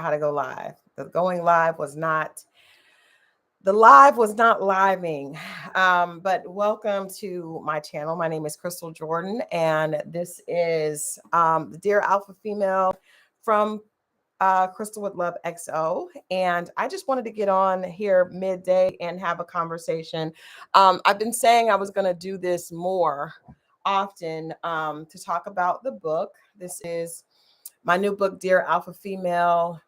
how to go live. The going live was not the live was not living. But welcome to my channel. My name is Crystal Jordan, and this is the Dear Alpha Female from Crystal with Love XO. And I just wanted to get on here midday and have a conversation. I've been saying I was going to do this more often to talk about the book. This is my new book, Dear Alpha Female.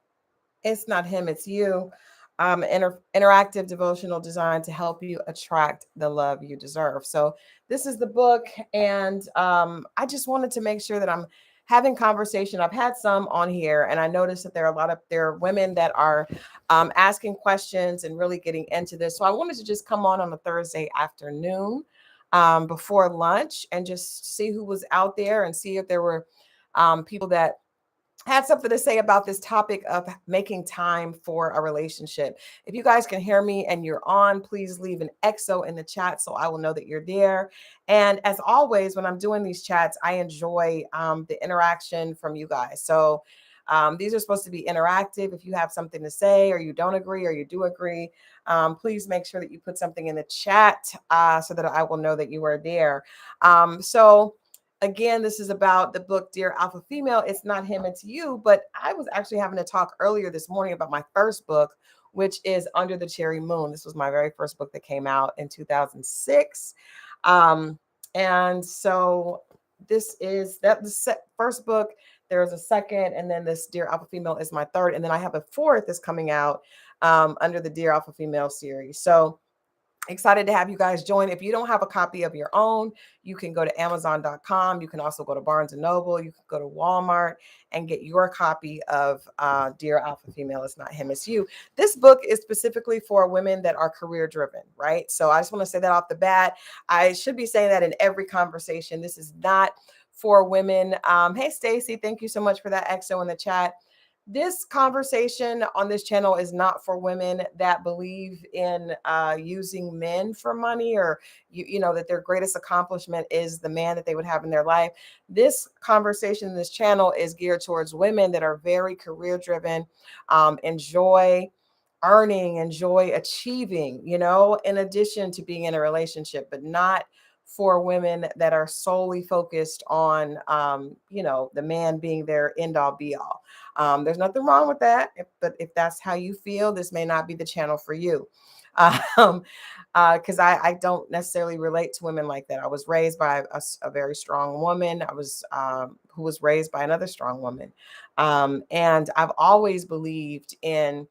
It's not him, it's you. Interactive devotional design to help you attract the love you deserve. So this is the book, and I just wanted to make sure that I'm having conversation. I've had some on here, and I noticed that there are women that are asking questions and really getting into this. So I wanted to just come on a Thursday afternoon before lunch and just see who was out there and see if there were people that had something to say about this topic of making time for a relationship. If you guys can hear me and you're on, please leave an XO in the chat so I will know that you're there. And as always, when I'm doing these chats, I enjoy the interaction from you guys. So these are supposed to be interactive. If you have something to say, or you don't agree, or you do agree, please make sure that you put something in the chat so that I will know that you are there. So again, this is about the book, Dear Alpha Female. It's not him, it's you. But I was actually having a talk earlier this morning about my first book, which is Under the Cherry Moon. This was my very first book that came out in 2006. And so this is the first book. There's a second, and then this Dear Alpha Female is my third. And then I have a fourth that's coming out under the Dear Alpha Female series. So excited to have you guys join. If you don't have a copy of your own, you can go to Amazon.com. You can also go to Barnes and Noble. You can go to Walmart and get your copy of Dear Alpha Female. It's not him, it's you. This book is specifically for women that are career driven, right? So I just want to say that off the bat. I should be saying that in every conversation. This is not for women. Hey, Stacy, thank you so much for that XO in the chat. This conversation on this channel is not for women that believe in using men for money, or you know that their greatest accomplishment is the man that they would have in their life. This conversation in this channel is geared towards women that are very career driven, enjoy earning, enjoy achieving, you know, in addition to being in a relationship, but not for women that are solely focused on, you know, the man being their end all be all. There's nothing wrong with that, but if that's how you feel, this may not be the channel for you. Because I don't necessarily relate to women like that. I was raised by a very strong woman. I was who was raised by another strong woman, and I've always believed in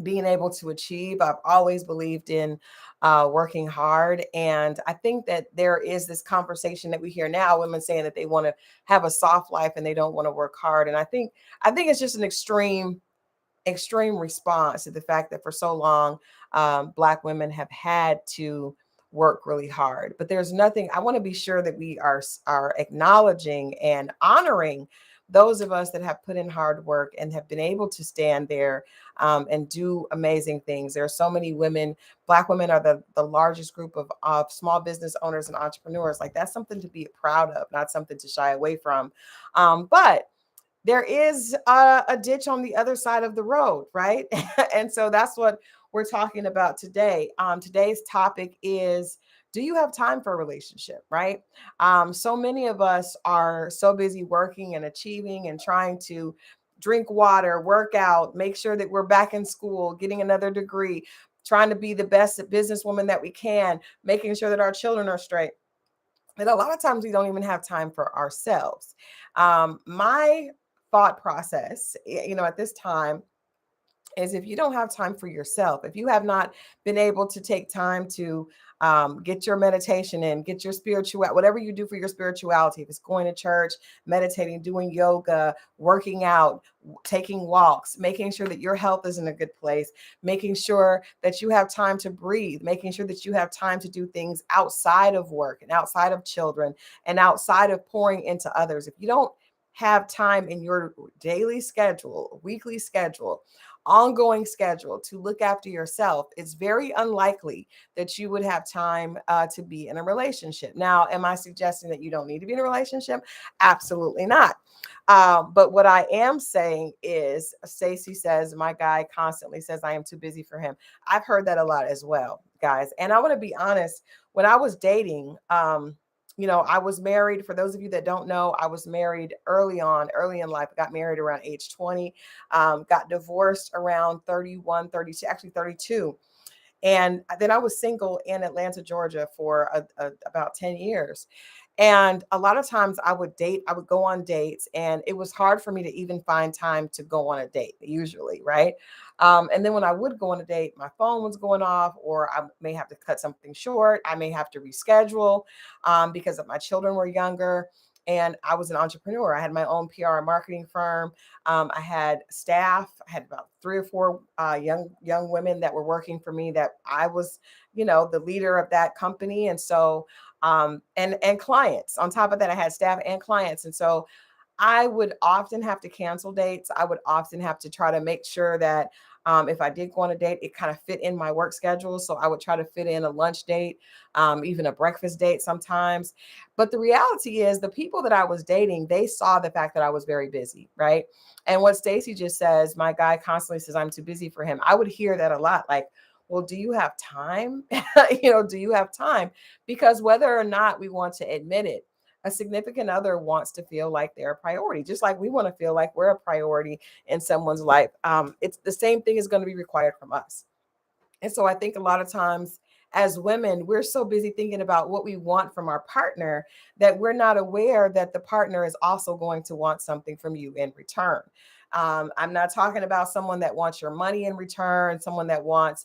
being able to achieve. I've always believed in working hard. And I think that there is this conversation that we hear now, women saying that they want to have a soft life and they don't want to work hard. And I think it's just an extreme response to the fact that for so long, Black women have had to work really hard. But there's nothing, I want to be sure that we are acknowledging and honoring those of us that have put in hard work and have been able to stand there and do amazing things. There are so many women. Black women are the largest group of small business owners and entrepreneurs. Like, that's something to be proud of, not something to shy away from. But there is a ditch on the other side of the road, right? And so that's what we're talking about today. Today's topic is, do you have time for a relationship, right? So many of us are so busy working and achieving and trying to drink water, work out, make sure that we're back in school, getting another degree, trying to be the best businesswoman that we can, making sure that our children are straight. And a lot of times we don't even have time for ourselves. My thought process, you know, at this time is, if you don't have time for yourself, if you have not been able to take time to get your meditation in, get your spiritual, whatever you do for your spirituality, if it's going to church, meditating, doing yoga, working out, taking walks, making sure that your health is in a good place, making sure that you have time to breathe, making sure that you have time to do things outside of work and outside of children and outside of pouring into others. If you don't have time in your daily schedule, weekly schedule, ongoing schedule to look after yourself, it's very unlikely that you would have time to be in a relationship. Now, am I suggesting that you don't need to be in a relationship? Absolutely not. But what I am saying is, Stacy says, my guy constantly says I am too busy for him. I've heard that a lot as well, guys. And I want to be honest, when I was dating, I was married. For those of you that don't know, I was married early on, early in life. I got married around age 20, got divorced around 31, 32, actually 32. And then I was single in Atlanta, Georgia for about 10 years. And a lot of times I would go on dates, and it was hard for me to even find time to go on a date, usually, right? And then when I would go on a date, my phone was going off, or I may have to cut something short. I may have to reschedule because my children were younger. And I was an entrepreneur. I had my own PR and marketing firm. I had staff. I had about 3 or 4 young women that were working for me. That I was, the leader of that company, and so and clients. On top of that, I had staff and clients, and so I would often have to cancel dates. I would often have to try to make sure that if I did go on a date, it kind of fit in my work schedule. So I would try to fit in a lunch date, even a breakfast date sometimes. But the reality is, the people that I was dating, they saw the fact that I was very busy, right? And what Stacy just says, my guy constantly says I'm too busy for him. I would hear that a lot, like, well, do you have time? Do you have time? Because whether or not we want to admit it, a significant other wants to feel like they're a priority, just like we want to feel like we're a priority in someone's life. It's the same thing is going to be required from us. And so I think a lot of times as women, we're so busy thinking about what we want from our partner that we're not aware that the partner is also going to want something from you in return. I'm not talking about someone that wants your money in return, someone that wants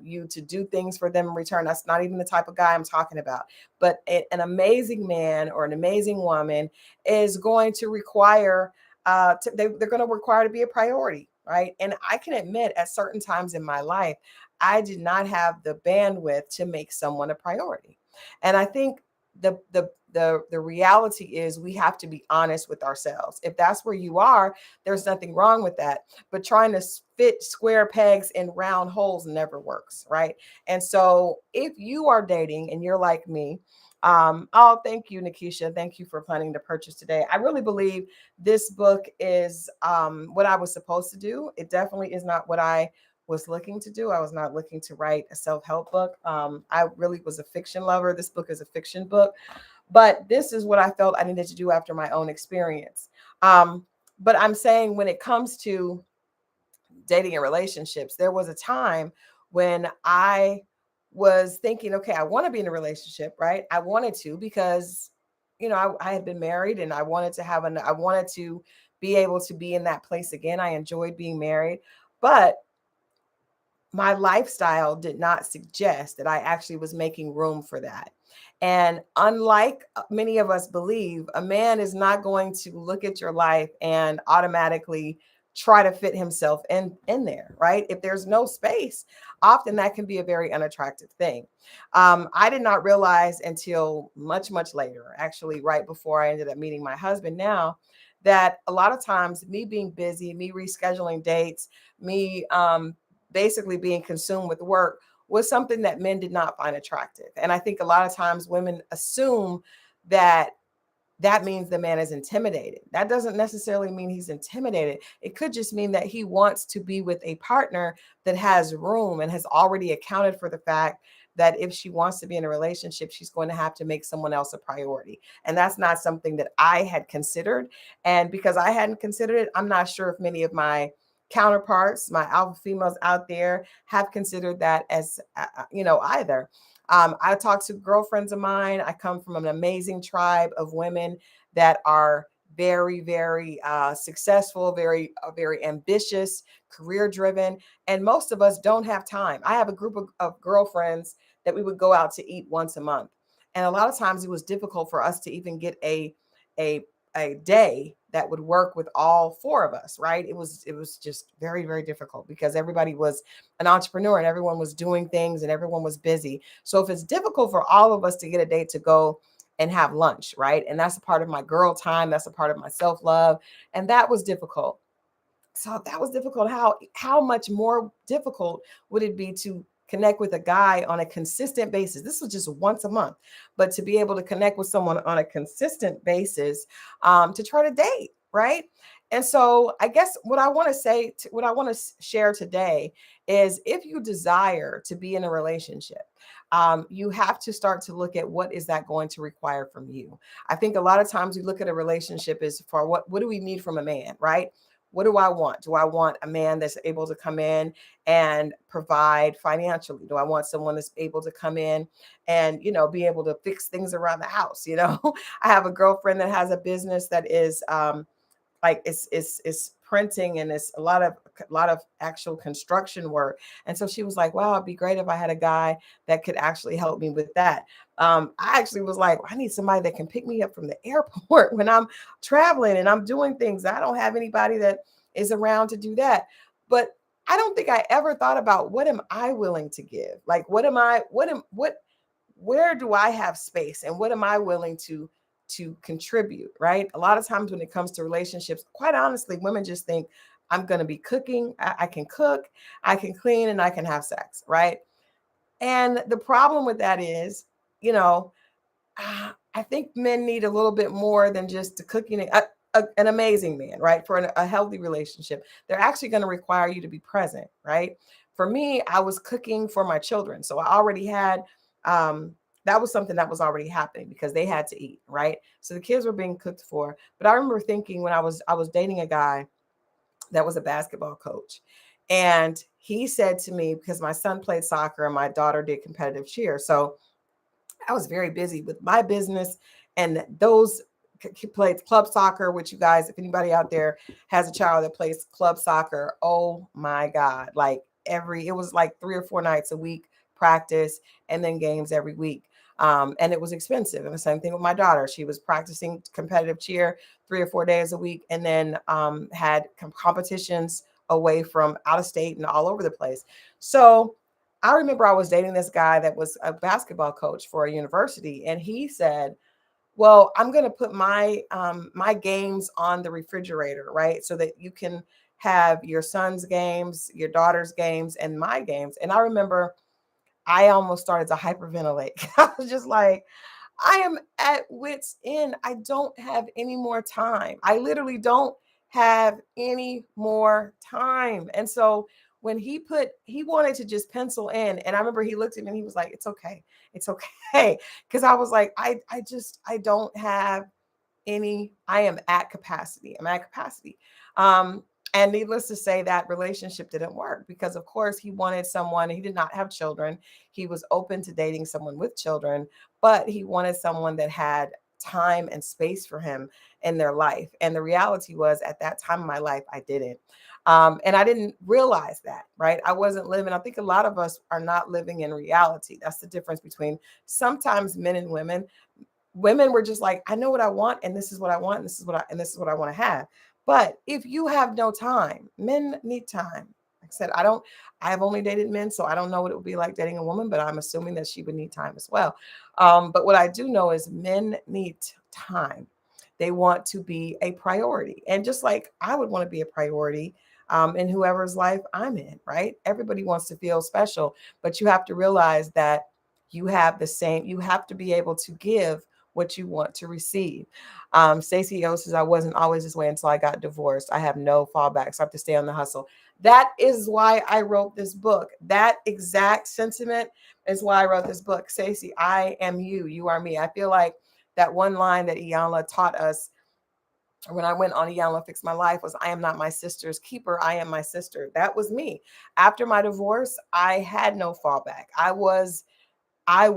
you to do things for them in return. That's not even the type of guy I'm talking about. But an amazing man or an amazing woman is going to require, they're going to require to be a priority, right? And I can admit at certain times in my life, I did not have the bandwidth to make someone a priority. And I think the reality is we have to be honest with ourselves. If that's where you are, there's nothing wrong with that. But trying to fit square pegs in round holes never works, right? And so if you are dating and you're like me, oh, thank you, Nikisha. Thank you for planning to purchase today. I really believe this book is what I was supposed to do. It definitely is not what I was looking to do. I was not looking to write a self-help book. I really was a fiction lover. This book is a fiction book, but this is what I felt I needed to do after my own experience. But I'm saying when it comes to dating and relationships, there was a time when I was thinking, okay, I want to be in a relationship, right? I wanted to because, I had been married and I wanted to I wanted to be able to be in that place again. I enjoyed being married, but my lifestyle did not suggest that I actually was making room for that. And unlike many of us believe, a man is not going to look at your life and automatically try to fit himself in there, right? If there's no space, often that can be a very unattractive thing. I did not realize until much, much later, actually, right before I ended up meeting my husband now, that a lot of times me being busy, me rescheduling dates, me basically being consumed with work was something that men did not find attractive. And I think a lot of times women assume that that means the man is intimidated. That doesn't necessarily mean he's intimidated. It could just mean that he wants to be with a partner that has room and has already accounted for the fact that if she wants to be in a relationship, she's going to have to make someone else a priority. And that's not something that I had considered. And because I hadn't considered it, I'm not sure if many of my counterparts, my alpha females out there, have considered that as, either. I talk to girlfriends of mine. I come from an amazing tribe of women that are very, very successful, very ambitious, career driven. And most of us don't have time. I have a group of girlfriends that we would go out to eat once a month. And a lot of times it was difficult for us to even get a day that would work with all 4 of us, right? It was just very, very difficult because everybody was an entrepreneur and everyone was doing things and everyone was busy. So if it's difficult for all of us to get a date to go and have lunch, right? And that's a part of my girl time. That's a part of my self-love. And that was difficult. So if that was difficult, how much more difficult would it be to connect with a guy on a consistent basis? This was just once a month, but to be able to connect with someone on a consistent basis, to try to date, right? And so I guess what I want to say, what I want to share today is, if you desire to be in a relationship, you have to start to look at what is that going to require from you. I think a lot of times we look at a relationship as for what do we need from a man, right? What do I want? Do I want a man that's able to come in and provide financially? Do I want someone that's able to come in and, be able to fix things around the house? I have a girlfriend that has a business that is, like it's printing, and it's a lot of actual construction work. And so she was like, wow, it'd be great if I had a guy that could actually help me with that. I actually was like, I need somebody that can pick me up from the airport when I'm traveling and I'm doing things. I don't have anybody that is around to do that. But I don't think I ever thought about, what am I willing to give? Like, where do I have space, and what am I willing to contribute, right? A lot of times when it comes to relationships, quite honestly, women just think, I'm going to be cooking. I can cook, I can clean, and I can have sex, right? And the problem with that is, I think men need a little bit more than just the cooking. An amazing man, right? For a healthy relationship, they're actually going to require you to be present, right? For me, I was cooking for my children. So I already had, that was something that was already happening because they had to eat, right? So the kids were being cooked for. But I remember thinking, when I was dating a guy that was a basketball coach. And he said to me, because my son played soccer and my daughter did competitive cheer. So I was very busy with my business, and those played club soccer, which, you guys, if anybody out there has a child that plays club soccer, oh my God, like it was like 3 or 4 nights a week practice, and then games every week. And it was expensive. And the same thing with my daughter. She was practicing competitive cheer 3 or 4 days a week, and then had competitions away from out of state and all over the place. So I remember I was dating this guy that was a basketball coach for a university, and he said, well, I'm going to put my games on the refrigerator, right? So that you can have your son's games, your daughter's games, and my games. And I remember I almost started to hyperventilate. I was just like, I am at wit's end. I don't have any more time. I literally don't have any more time. And so when he wanted to just pencil in, and I remember he looked at me and he was like, it's okay. It's okay. Cause I was like, I don't have I am at capacity. I'm at capacity. Um, and needless to say, that relationship didn't work because, of course, he wanted someone. He did not have children. He was open to dating someone with children, but he wanted someone that had time and space for him in their life. And the reality was, at that time in my life, I didn't. And I didn't realize that, right? I wasn't living. I think a lot of us are not living in reality. That's the difference between sometimes men and women. Women were just like, I know what I want, and this is what I want, and this is what I want to have. But if you have no time, men need time. Like I said, I have only dated men, so I don't know what it would be like dating a woman, but I'm assuming that she would need time as well. But what I do know is men need time. They want to be a priority. And just like I would want to be a priority in whoever's life I'm in, right? Everybody wants to feel special, but you have to realize that you have to be able to give what you want to receive. Stacey O says, I wasn't always this way until I got divorced. I have no fallback, so I have to stay on the hustle. That is why I wrote this book. That exact sentiment is why I wrote this book. Stacey, I am you, you are me. I feel like that one line that Iyanla taught us when I went on Iyanla Fix My Life was, I am not my sister's keeper. I am my sister. That was me. After my divorce, I had no fallback. I was my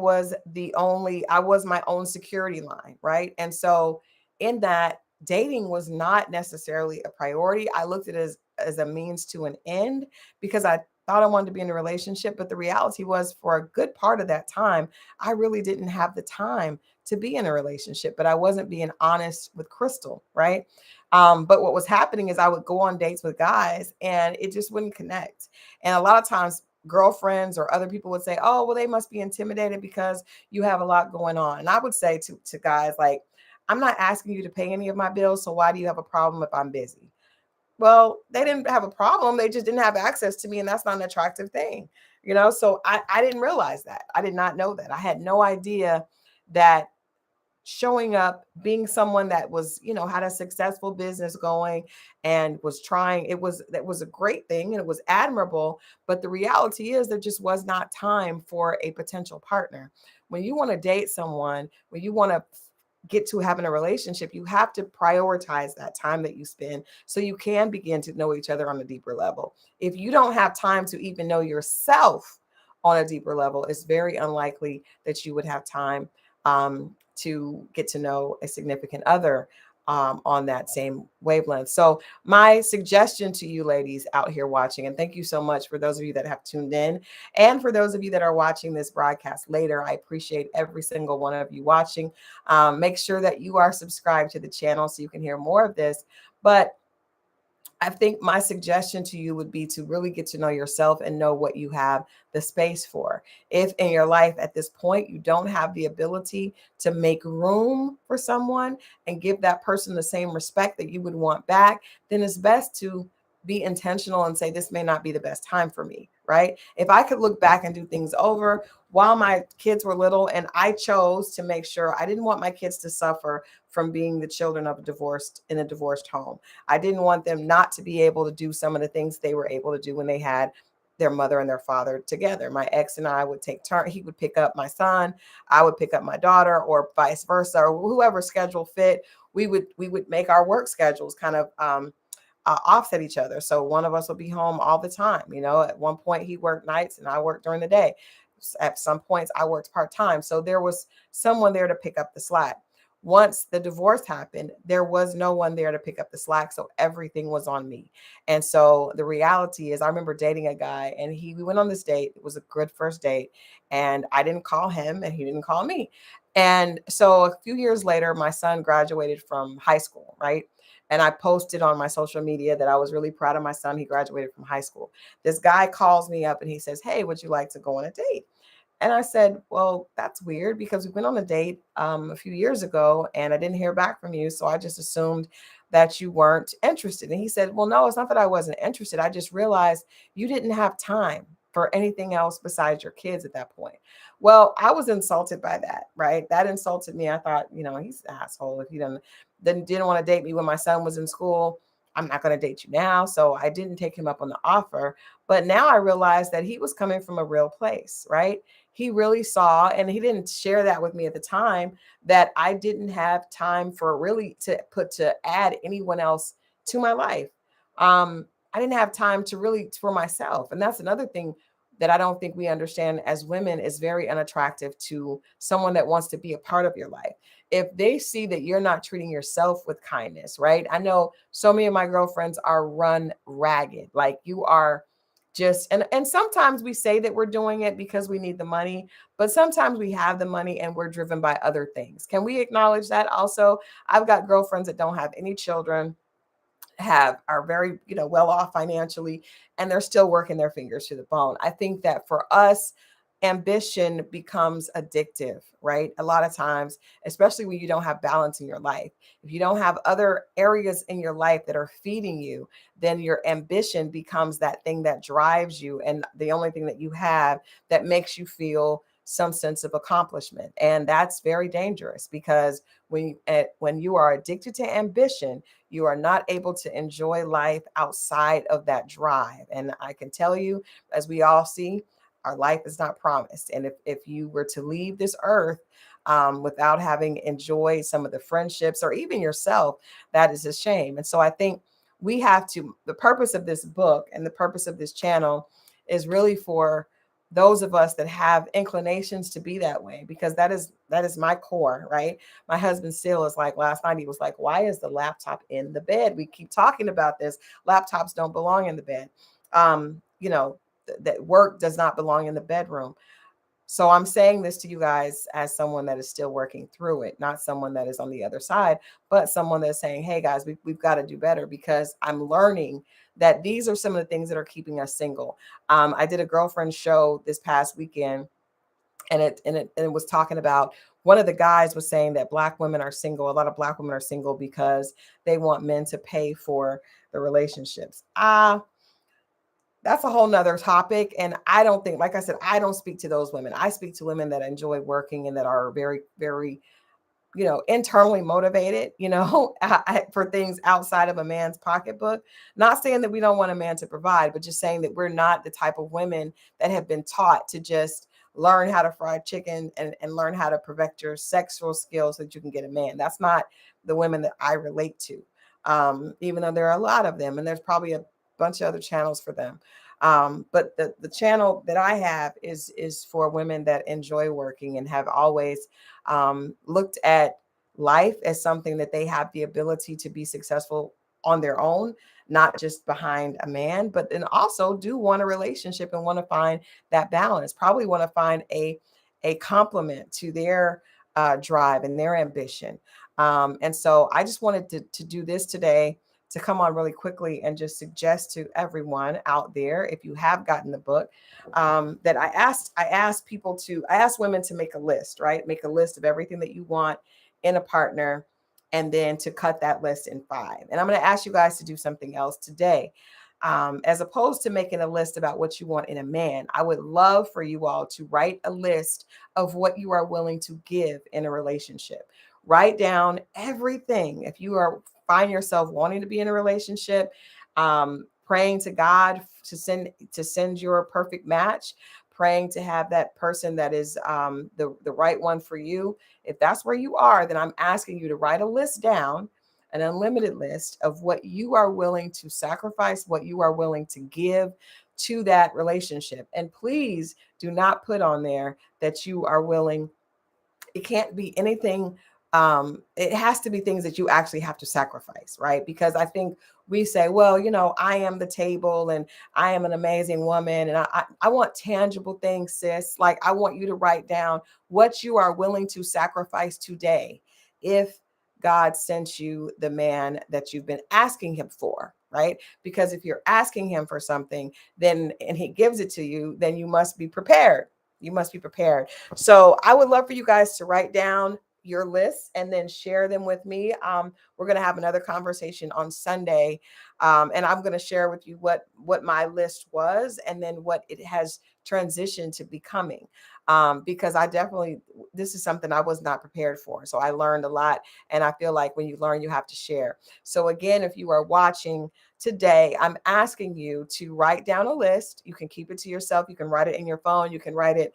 own security line, right? And so in that, dating was not necessarily a priority. I looked at it as a means to an end because I thought I wanted to be in a relationship. But the reality was, for a good part of that time, I really didn't have the time to be in a relationship, but I wasn't being honest with Crystal, right? But what was happening is I would go on dates with guys and it just wouldn't connect. And a lot of times girlfriends or other people would say, oh, well, they must be intimidated because you have a lot going on. And I would say to guys, like, I'm not asking you to pay any of my bills, so why do you have a problem if I'm busy? Well, they didn't have a problem. They just didn't have access to me. And that's not an attractive thing, So I didn't realize that. I did not know that. I had no idea that showing up, being someone that was, had a successful business going and was trying, that was a great thing and it was admirable. But the reality is there just was not time for a potential partner. When you want to date someone, when you want to get to having a relationship, you have to prioritize that time that you spend so you can begin to know each other on a deeper level. If you don't have time to even know yourself on a deeper level, it's very unlikely that you would have time to get to know a significant other on that same wavelength. So my suggestion to you ladies out here watching, and thank you so much for those of you that have tuned in, and for those of you that are watching this broadcast later, I appreciate every single one of you watching. Make sure that you are subscribed to the channel so you can hear more of this. But I think my suggestion to you would be to really get to know yourself and know what you have the space for. If in your life at this point you don't have the ability to make room for someone and give that person the same respect that you would want back, then it's best to be intentional and say, this may not be the best time for me, right? If I could look back and do things over while my kids were little, and I chose to make sure I didn't want my kids to suffer from being the children of a divorced home. I didn't want them not to be able to do some of the things they were able to do when they had their mother and their father together. My ex and I would take turns. He would pick up my son, I would pick up my daughter, or vice versa, or whoever schedule fit. We would make our work schedules kind of offset each other. So one of us would be home all the time. At one point he worked nights and I worked during the day. At some points I worked part-time. So there was someone there to pick up the slack. Once the divorce happened, there was no one there to pick up the slack. So everything was on me. And so the reality is, I remember dating a guy and we went on this date. It was a good first date. And I didn't call him and he didn't call me. And so a few years later, my son graduated from high school, right? And I posted on my social media that I was really proud of my son. He graduated from high school. This guy calls me up and he says, hey, would you like to go on a date? And I said, well, that's weird because we went on a date a few years ago and I didn't hear back from you. So I just assumed that you weren't interested. And he said, well, no, it's not that I wasn't interested. I just realized you didn't have time for anything else besides your kids at that point. Well, I was insulted by that, right? That insulted me. I thought, he's an asshole. If he didn't want to date me when my son was in school, I'm not going to date you now. So I didn't take him up on the offer. But now I realized that he was coming from a real place, right? He really saw, and he didn't share that with me at the time, that I didn't have time for really to add anyone else to my life. I didn't have time to really for myself. And that's another thing that I don't think we understand as women is very unattractive to someone that wants to be a part of your life. If they see that you're not treating yourself with kindness, right? I know so many of my girlfriends are run ragged. Like you are just, and sometimes we say that we're doing it because we need the money, but sometimes we have the money and we're driven by other things. Can we acknowledge that also? I've got girlfriends that don't have any children, are very well off financially, and they're still working their fingers to the bone. I think that for us, ambition becomes addictive, right? A lot of times, especially when you don't have balance in your life. If you don't have other areas in your life that are feeding you, then your ambition becomes that thing that drives you and the only thing that you have that makes you feel some sense of accomplishment. And that's very dangerous because when you are addicted to ambition, you are not able to enjoy life outside of that drive. And I can tell you, as we all see, our life is not promised. And if you were to leave this earth without having enjoyed some of the friendships or even yourself, that is a shame. And so I think we have to, the purpose of this book and the purpose of this channel is really for those of us that have inclinations to be that way, because that is my core, right? My husband still is like, last night he was like, why is the laptop in the bed? We keep talking about this. Laptops don't belong in the bed. That work does not belong in the bedroom. So I'm saying this to you guys as someone that is still working through it, not someone that is on the other side, but someone that's saying, hey guys, we've got to do better, because I'm learning that these are some of the things that are keeping us single. I did a girlfriend show this past weekend, and it was talking about, one of the guys was saying that Black women are single. A lot of Black women are single because they want men to pay for the relationships. That's a whole nother topic. And I don't think, like I said, I don't speak to those women. I speak to women that enjoy working and that are very, very, internally motivated, for things outside of a man's pocketbook. Not saying that we don't want a man to provide, but just saying that we're not the type of women that have been taught to just learn how to fry chicken and learn how to perfect your sexual skills so that you can get a man. That's not the women that I relate to. Even though there are a lot of them, and there's probably a bunch of other channels for them. But the channel that I have is for women that enjoy working and have always looked at life as something that they have the ability to be successful on their own, not just behind a man, but then also do want a relationship and want to find that balance. Probably want to find a complement to their drive and their ambition. And so I just wanted to do this today, to come on really quickly and just suggest to everyone out there, if you have gotten the book, that I asked women to make a list, right? Make a list of everything that you want in a partner, and then to cut that list in 5. And I'm going to ask you guys to do something else today. As opposed to making a list about what you want in a man, I would love for you all to write a list of what you are willing to give in a relationship. Write down everything. If you find yourself wanting to be in a relationship, praying to God to send your perfect match, praying to have that person that is the right one for you. If that's where you are, then I'm asking you to write a list down, an unlimited list of what you are willing to sacrifice, what you are willing to give to that relationship. And please do not put on there that you are willing. It can't be anything. It has to be things that you actually have to sacrifice, right? Because I think we say, well, I am the table and I am an amazing woman, and I want tangible things, sis. Like, I want you to write down what you are willing to sacrifice today if God sent you the man that you've been asking him for, right? Because if you're asking him for something, then and he gives it to you, then you must be prepared. You must be prepared. So I would love for you guys to write down your lists and then share them with me. We're going to have another conversation on Sunday, and I'm going to share with you what my list was and then what it has transitioned to becoming. Because this is something I was not prepared for. So I learned a lot, and I feel like when you learn, you have to share. So again, if you are watching today, I'm asking you to write down a list. You can keep it to yourself. You can write it in your phone. You can write it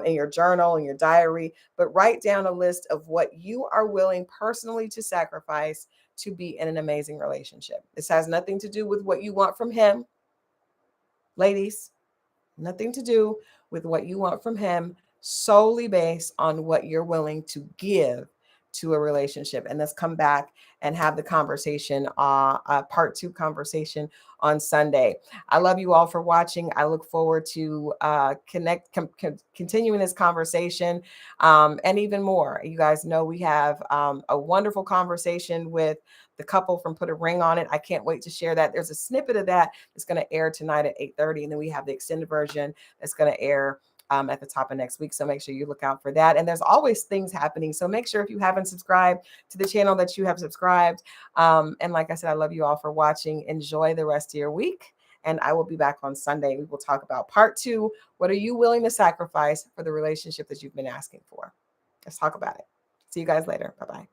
in your journal, in your diary, but write down a list of what you are willing personally to sacrifice to be in an amazing relationship. This has nothing to do with what you want from him, ladies, nothing to do with what you want from him, solely based on what you're willing to give to a relationship. And let's come back and have the conversation, part 2 conversation on Sunday. I love you all for watching. I look forward to continuing this conversation, and even more. You guys know we have a wonderful conversation with the couple from Put a Ring on It. I can't wait to share that. There's a snippet of that that's going to air tonight at 8:30, and then we have the extended version that's going to air at the top of next week. So make sure you look out for that. And there's always things happening. So make sure if you haven't subscribed to the channel that you have subscribed. And like I said, I love you all for watching. Enjoy the rest of your week. And I will be back on Sunday. We will talk about part 2. What are you willing to sacrifice for the relationship that you've been asking for? Let's talk about it. See you guys later. Bye-bye.